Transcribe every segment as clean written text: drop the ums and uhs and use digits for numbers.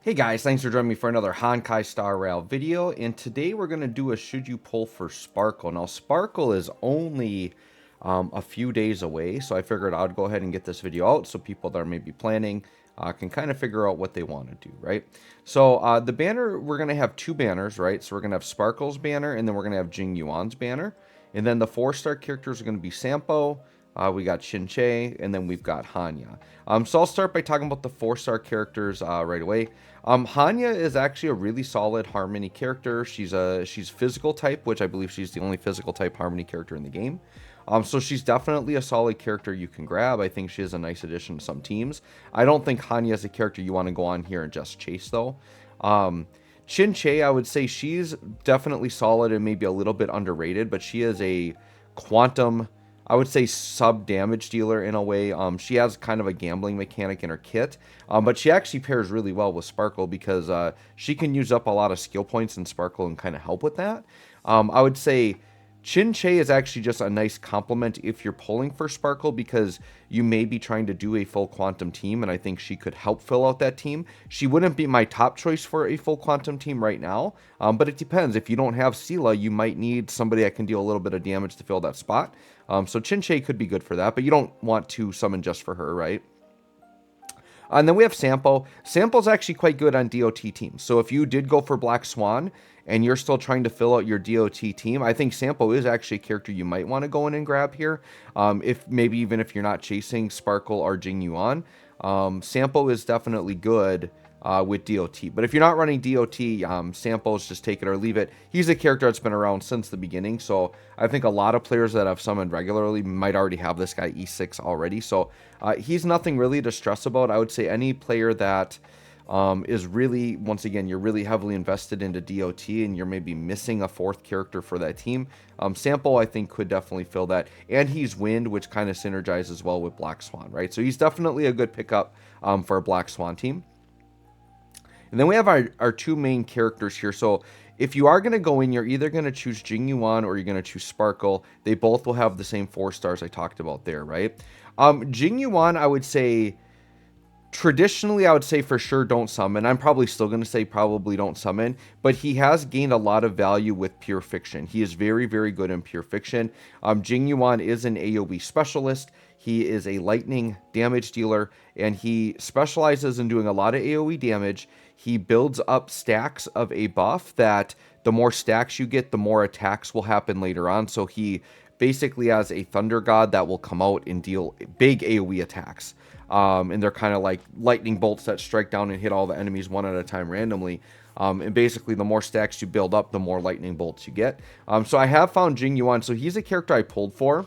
Hey guys, thanks for joining me for another Honkai Star Rail video, and today we're going to do a should you pull for Sparkle. Now Sparkle is only a few days away, so I figured I'd go ahead and get this video out so people that are maybe planning can kind of figure out what they want to do, right? So the banner, we're going to have two banners, right? So we're going to have Sparkle's banner, and then we're going to have Jing Yuan's banner. And then the 4-star characters are going to be Sampo, we got Shinche, and then we've got Hanya. So I'll start by talking about the 4-star characters right away. Hanya is actually a really solid Harmony character. She's physical type, which I believe she's the only physical type Harmony character in the game. So she's definitely a solid character you can grab. I think she is a nice addition to some teams. I don't think Hanya is a character you want to go on here and just chase though. Shinche, I would say she's definitely solid and maybe a little bit underrated, but she is a quantum, I would say, sub damage dealer in a way. She has kind of a gambling mechanic in her kit, but she actually pairs really well with Sparkle because she can use up a lot of skill points in Sparkle and kind of help with that. I would say Shinche is actually just a nice complement if you're pulling for Sparkle because you may be trying to do a full quantum team, and I think she could help fill out that team. She wouldn't be my top choice for a full quantum team right now, but it depends. If you don't have Sela, you might need somebody that can deal a little bit of damage to fill that spot. So Shinche could be good for that, but you don't want to summon just for her, right? And then we have Sampo. Sampo's actually quite good on DOT teams. So if you did go for Black Swan and you're still trying to fill out your DOT team, I think Sampo is actually a character you might want to go in and grab here. If maybe even if you're not chasing Sparkle or Jing Yuan, Sampo is definitely good with DOT. But if you're not running DOT, Sampo's just take it or leave it. He's a character that's been around since the beginning, so I think a lot of players that have summoned regularly might already have this guy E6 already. So he's nothing really to stress about. I would say any player that is really, once again, you're really heavily invested into DOT and you're maybe missing a fourth character for that team, Sampo I think could definitely fill that. And he's Wind, which kind of synergizes well with Black Swan, right? So he's definitely a good pickup for a Black Swan team. And then we have our two main characters here. So if you are going to go in, you're either going to choose Jing Yuan or you're going to choose Sparkle. They both will have the same 4 stars I talked about there, right? Jing Yuan, I would say, traditionally, I would say for sure don't summon. I'm probably still going to say probably don't summon, but he has gained a lot of value with Pure Fiction. He is very, very good in Pure Fiction. Jing Yuan is an AoE specialist. He is a lightning damage dealer, and he specializes in doing a lot of AoE damage. He builds up stacks of a buff that the more stacks you get, the more attacks will happen later on. So he basically has a thunder god that will come out and deal big AoE attacks. And they're kind of like lightning bolts that strike down and hit all the enemies one at a time randomly. And basically, the more stacks you build up, the more lightning bolts you get. So I have found Jing Yuan. So he's a character I pulled for.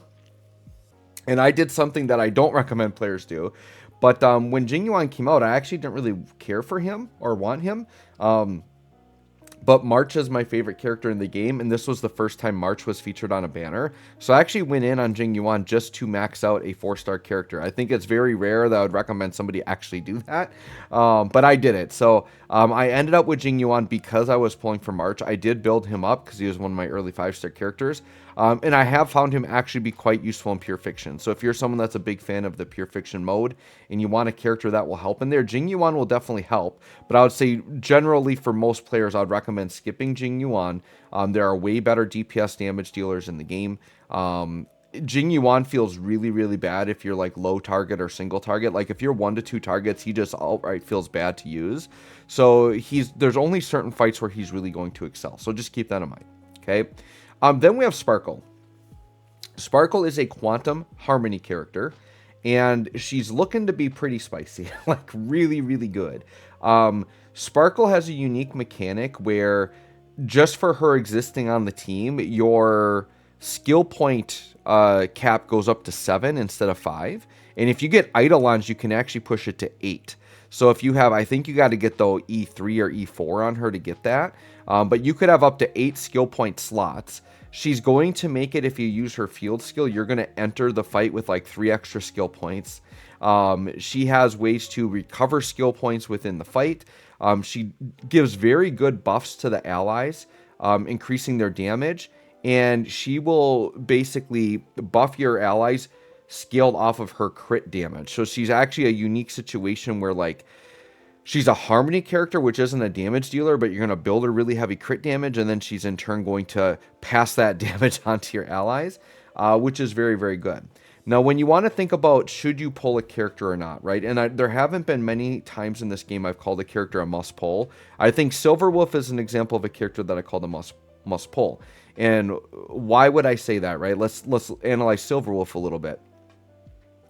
And I did something that I don't recommend players do. But when Jing Yuan came out, I actually didn't really care for him or want him. But March is my favorite character in the game, and this was the first time March was featured on a banner. So I actually went in on Jing Yuan just to max out a 4-star character. I think it's very rare that I would recommend somebody actually do that, but I did it. So I ended up with Jing Yuan because I was pulling for March. I did build him up because he was one of my early 5-star characters. And I have found him actually be quite useful in Pure Fiction. So if you're someone that's a big fan of the Pure Fiction mode and you want a character that will help in there, Jing Yuan will definitely help. But I would say generally for most players, I would recommend skipping Jing Yuan. There are way better DPS damage dealers in the game. Jing Yuan feels really, really bad if you're like low target or single target. Like if you're 1 to 2 targets, he just outright feels bad to use. So there's only certain fights where he's really going to excel. So just keep that in mind. Okay. Then we have Sparkle. Sparkle is a quantum harmony character, and she's looking to be pretty spicy, like really, really good. Sparkle has a unique mechanic where just for her existing on the team, your skill point cap goes up to 7 instead of 5. And if you get Eidolons, you can actually push it to 8. So if you have, I think you got to get though E3 or E4 on her to get that. But you could have up to 8 skill point slots. She's going to make it, if you use her field skill, you're going to enter the fight with like 3 extra skill points. She has ways to recover skill points within the fight. She gives very good buffs to the allies, increasing their damage. And she will basically buff your allies scaled off of her crit damage. So she's actually a unique situation where like She's a Harmony character, which isn't a damage dealer, but you're going to build her really heavy crit damage, and then she's in turn going to pass that damage onto your allies, which is very, very good. Now, when you want to think about should you pull a character or not, right? And there haven't been many times in this game I've called a character a must pull. I think Silverwolf is an example of a character that I called a must pull. And why would I say that, right? Let's analyze Silverwolf a little bit.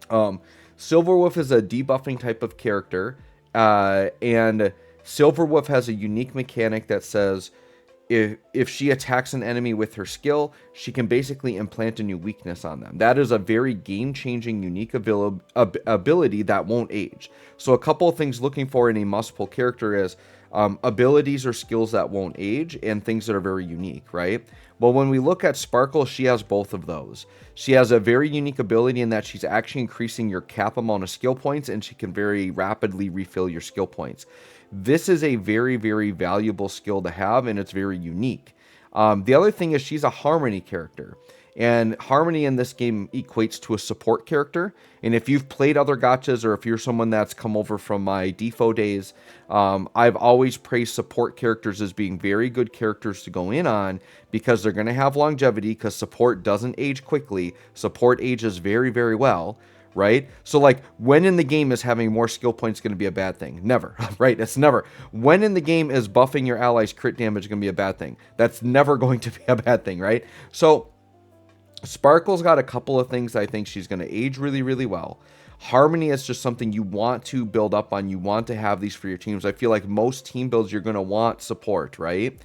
Silverwolf is a debuffing type of character, and Silverwolf has a unique mechanic that says if she attacks an enemy with her skill, she can basically implant a new weakness on them. That is a very game-changing, unique ability that won't age. So a couple of things looking for in a must-pull character is abilities or skills that won't age and things that are very unique, right? Well, when we look at Sparkle, she has both of those. She has a very unique ability in that she's actually increasing your cap amount of skill points, and she can very rapidly refill your skill points. This is a very, very valuable skill to have, and it's very unique. The other thing is she's a Harmony character. And Harmony in this game equates to a support character. And if you've played other gachas, or if you're someone that's come over from my DFO days, I've always praised support characters as being very good characters to go in on, because they're going to have longevity, because support doesn't age quickly. Support ages very, very well, right? So like, when in the game is having more skill points going to be a bad thing? Never, right? It's never. When in the game is buffing your allies' crit damage going to be a bad thing? That's never going to be a bad thing, right? So Sparkle's got a couple of things I think she's going to age really, really well. Harmony is just something you want to build up on. You want to have these for your teams. I feel like most team builds, you're going to want support, right?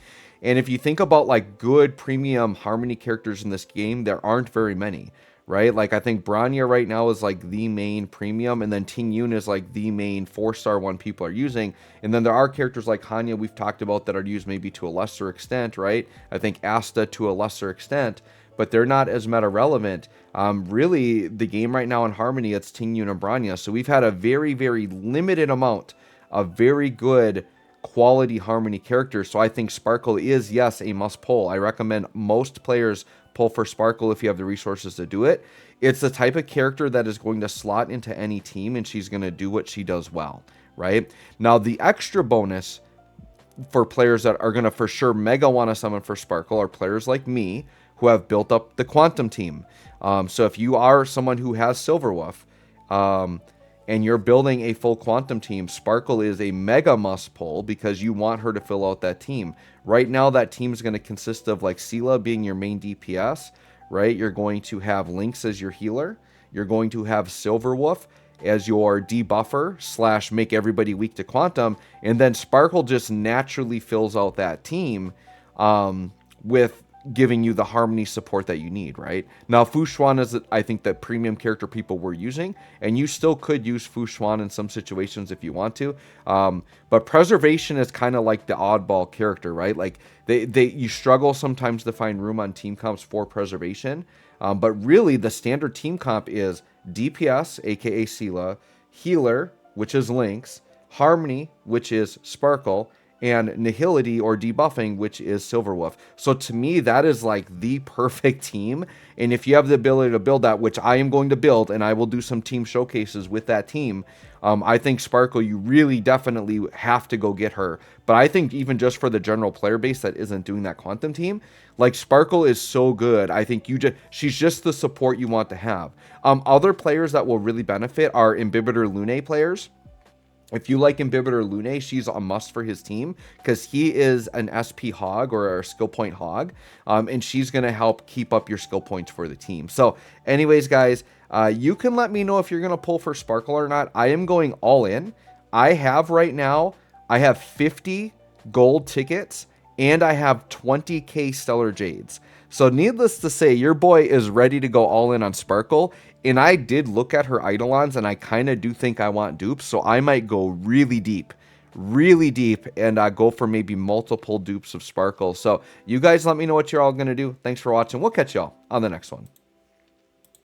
And if you think about like good premium Harmony characters in this game, there aren't very many, right? Like I think Bronya right now is like the main premium, and then Ting Yun is like the main 4-star one people are using. And then there are characters like Hanya we've talked about that are used maybe to a lesser extent, right? I think Asta to a lesser extent, but they're not as meta relevant. Really, the game right now in Harmony, it's Ting Yun and Bronya. So we've had a very, very limited amount of very good quality Harmony characters. So I think Sparkle is, yes, a must pull. I recommend most players pull for Sparkle if you have the resources to do it. It's the type of character that is going to slot into any team, and she's going to do what she does well, right? Now, the extra bonus for players that are going to for sure mega want to summon for Sparkle are players like me, who have built up the Quantum team. So if you are someone who has Silverwolf, and you're building a full Quantum team, Sparkle is a mega must pull, because you want her to fill out that team. Right now, that team is going to consist of like Sela being your main DPS, right? You're going to have Lynx as your healer. You're going to have Silverwolf as your debuffer / make everybody weak to Quantum. And then Sparkle just naturally fills out that team with giving you the Harmony support that you need, right? Now, Fu Xuan is, I think, the premium character people were using, and you still could use Fu Xuan in some situations if you want to. But Preservation is kind of like the oddball character, right? Like, you struggle sometimes to find room on team comps for Preservation, but really the standard team comp is DPS, aka Sela, Healer, which is Lynx, Harmony, which is Sparkle, and Nihility or debuffing, which is Silverwolf. So to me, that is like the perfect team. And if you have the ability to build that, which I am going to build, and I will do some team showcases with that team, I think Sparkle, you really definitely have to go get her. But I think even just for the general player base that isn't doing that Quantum team, like Sparkle is so good. I think she's just the support you want to have. Other players that will really benefit are Imbibitor Lune players. If you like Imbibitor Lune, she's a must for his team, because he is an SP hog, or a skill point hog, and she's going to help keep up your skill points for the team. So anyways, guys, you can let me know if you're going to pull for Sparkle or not. I am going all in. I have 50 gold tickets, and I have 20k Stellar Jades. So needless to say, your boy is ready to go all in on Sparkle. And I did look at her Eidolons, and I kind of do think I want dupes. So I might go really deep, and go for maybe multiple dupes of Sparkle. So you guys let me know what you're all going to do. Thanks for watching. We'll catch y'all on the next one.